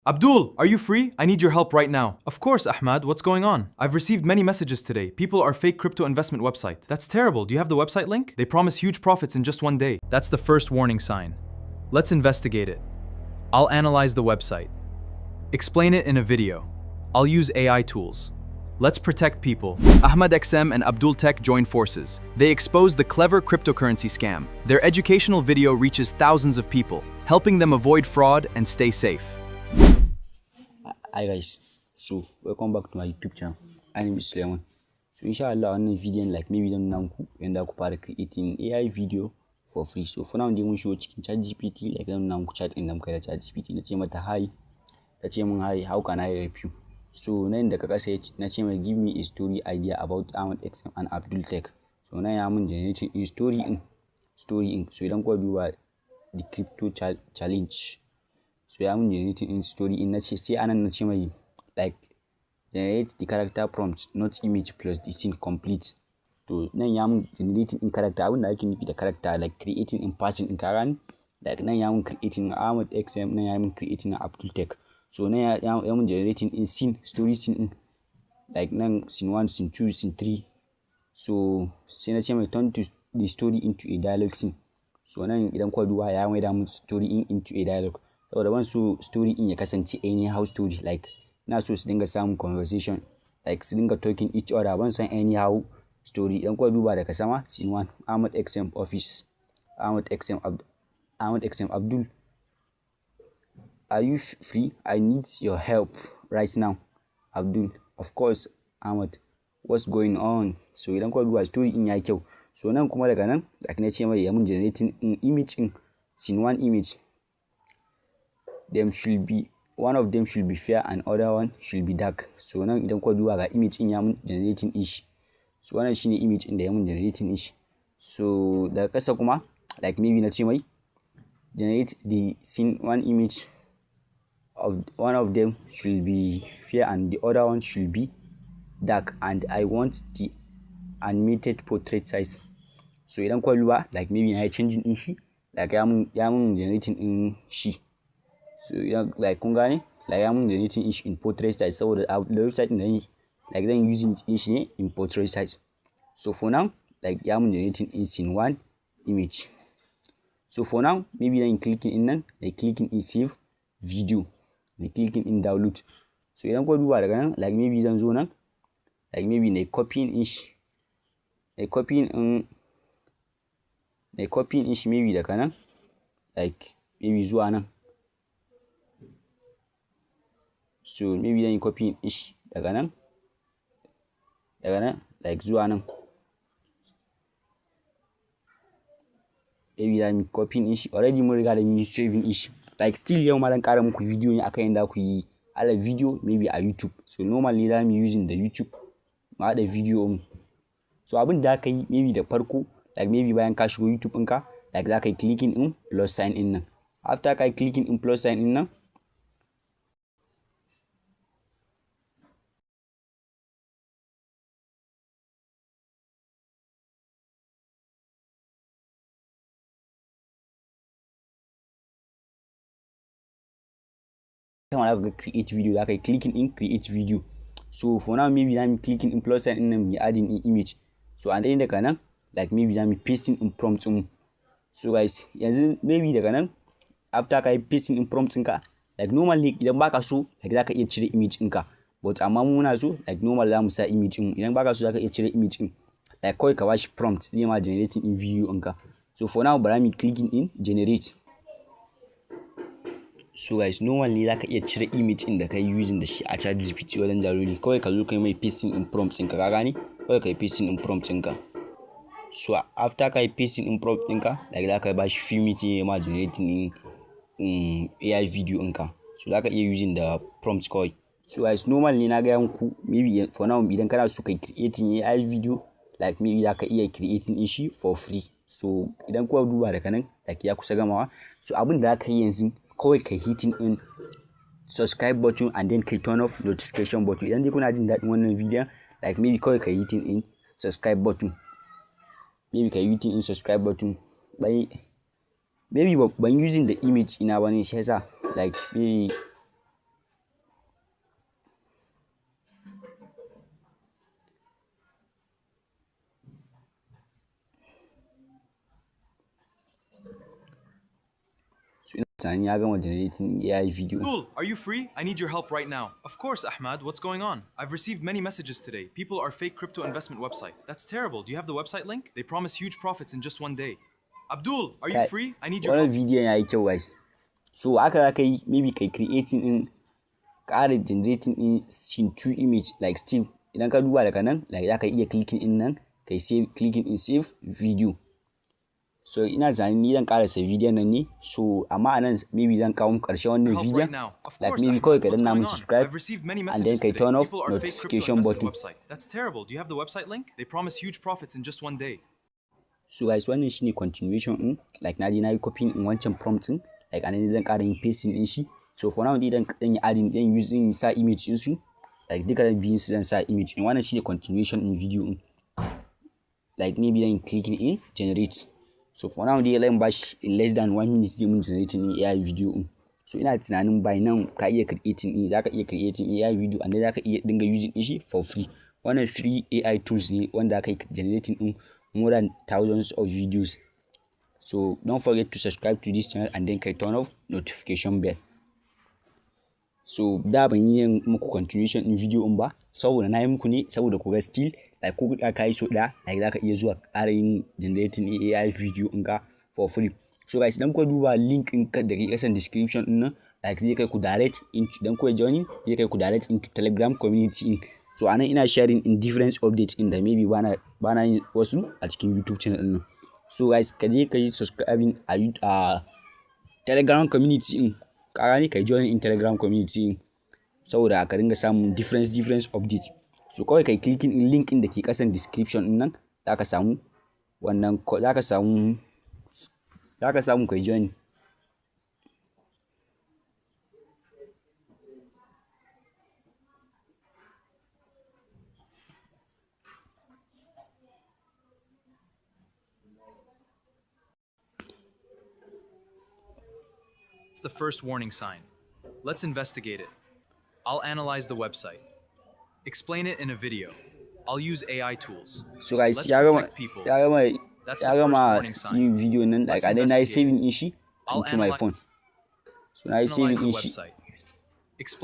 Abdul, are you free? I need your help right now. Of course, Ahmad, what's going on? I've received many messages today. People are fake crypto investment website. That's terrible. Do you have the website link? They promise huge profits in just one day. That's the first warning sign. Let's investigate it. I'll analyze the website. Explain it in a video. I'll use AI tools. Let's protect people. Ahmad XM and Abdul Tech join forces. They expose the clever cryptocurrency scam. Their educational video reaches thousands of people, helping them avoid fraud and stay safe. Hi guys, so welcome back to my YouTube channel. My name is Suleiman. So inshallah on this video, like maybe don't know when I could creating AI video for free. So for now, I'm going to show chicken chat GPT, like I'm now chat in them chat GPT. Let's say hi, let's say hi, how can I help you? So now the kaka said, let's say give me a story idea about Ahmad XM and Abdul Tech. So now I'm generating a story in. So you don't go do the crypto challenge. So I'm generating in story in na ce sai anan na ce mai like generate the character prompt not image plus the scene complete. To nan ya mun generating in character abin da ake nufi da character like creating in person in karan like nan ya mun creating Ahmad XM nan ya mun creating Abdul Tech. So nan ya mun generating in scene story scene in like nan scene 1 scene 2 scene 3. So sai na ce mai turn to the story into a dialogue scene. So nan idan kwa duba ya mai da mun story into a dialogue. So the one so story in ya kasance anyhow story like na so su dinga samun conversation like su dinga talking each other ban san anyhow story idan kuka duba daga sama scene 1 Ahmad XM office Ahmad XM Abdul, are you free? I need your help right now. Abdul, of course. Ahmad, what's going on? So idan kuka duba story in ya kyau. So nan kuma daga nan like na ce mai ya mun generating image in scene 1 image. One of them should be fair and other one should be dark. So nan idan kuka duba ga image in ya mun generating ish. So wannan shine image in da ya mun generating ish. So daga kasa kuma like maybe na ce mai generate the scene 1 image of one of them should be fair and the other one should be dark and I want the animated portrait size. So idan kuka duba like maybe na changing in shi like ya mun generating in shi. So like kun gane like I'm generating ish in portrait size saboda the website din like then using ish ne in portrait size. So for now like I'm generating in scene 1 image. So for now maybe then clicking in nan like clicking in save video like clicking in download. So idan ko duba daga nan like maybe zan zo nan like maybe na copying ish maybe daga nan like maybe zuwa nan. So maybe then you copy ish daga nan like zuwa nan. Maybe then copying ish already mun riga da mun saving ish like still yau ma zan kara muku video ne akan yanda ku yi ala video maybe a YouTube. So normally za mu using the YouTube ma da video mu. So abin da aka yi maybe da farko like maybe bayan ka shigo YouTube ɗinka like za ka yi clicking in plus sign in nan. After ka yi clicking in plus sign in nan kama za create video za ka yi clicking in create video. So for now maybe I'm clicking in plus sign in nan adding in image. So and then daga nan like maybe I'm pasting in prompt mu. So guys yanzu maybe daga nan after ka yi pasting in prompt ɗinka like normally idan baka so like za ka iya cire image ɗinka but amma muna so like normal za mu sa image ɗin idan baka so za ka iya cire image ɗin like kawai ka bashi prompt zai ma generating in video ɗinka. So for now bari mu clicking in generate. So guys normally za ka iya cire image ɗin da ka yi using da shi a chat GPT wajen jaruri kawai ka zo kai mai pasting in prompt ɗinka ka gane kawai ka yi pasting in prompt ɗinka. So after ka yi pasting in prompt ɗinka like za ka bashi few minutes ya ma generating in AI video ɗinka. So za ka iya using da prompt kawai. So guys normally na ga yanku maybe for now idan kana so kai creating AI video like maybe za ka iya creating in shi for free. So idan kuka duba daga nan like ya kusa gamawa. So abin da za ka yi yanzu kawai kai hitting in subscribe button and then kai turn off notification button. Idan dai kuna jin daɗin wannan video like maybe kawai kai hitting in subscribe button. Maybe kai hitting in subscribe button. Maybe ban using the image ina bane shi yasa like maybe tunanin ya gama generating AI video. Abdul, are you free? I need your help right now. Of course, Ahmad. What's going on? I've received many messages today. People are fake crypto investment website. That's terrible. Do you have the website link? They promise huge profits in just one day. Abdul, are you free? I need your Wannan help. video yayi kyau guys. So aka kai maybe kai creating in ƙara generating in scene 2 image like still idan ka duba daga nan like zaka iya clicking in nan kai save clicking in save video. So ina zanen ni zan karasa video nan ne, so amma anan maybe zan kawo muku karshen wannan video like maybe kawai ka danna mun subscribe and then kai turn off notification button. That's terrible. Do you have the website link? They promise huge profits in just one day. So guys, wannan shine continuation din like na je na yi copying in wancan prompt din like anan zan ƙara yin pasting din shi. So for now dai dan yi adding dan using sa image din su like duka da biyun su zan sa image in wannan shine continuation in video din like maybe then clicking in generate. So for now dai let bash in less than 1 minute dai mun generating in AI video din. So ina tunanin by now ka iya creating in zaka iya creating AI video and then zaka iya dinga using din shi for free. Wannan free AI tools ne wanda aka generating in more than thousands of videos. So don't forget to subscribe to this channel and then turn off notification bell. So da ban yi muku continuation in video in ba saboda na yi muku ne saboda ku ga still like ko ka yi so da like zaka iya zuwa ƙara yin generating AI video in ka for free. So guys idan ku duba link in ka da ke kasan description din nan like zai kai ku direct into dan ku join zai kai ku direct into Telegram community in. So anan ina sharing in different updates in da maybe bana yin wasu a cikin YouTube channel din nan. So guys ka je ka yi subscribing a Telegram community in ka gani kai join in Telegram community in saboda ka dinga samun different updates. So kawai kai clicking in link in da ke kasan description din nan zaka samu wannan zaka samu kai join. It's the first warning sign. Let's investigate it. I'll analyze the website. Explain it in a video. I'll use AI tools. So guys, Let's ya protect people. That's the first warning sign. Yin video nan like and then I saving in shi I'll into my phone. So I Analyze saving the in shi. website. Explain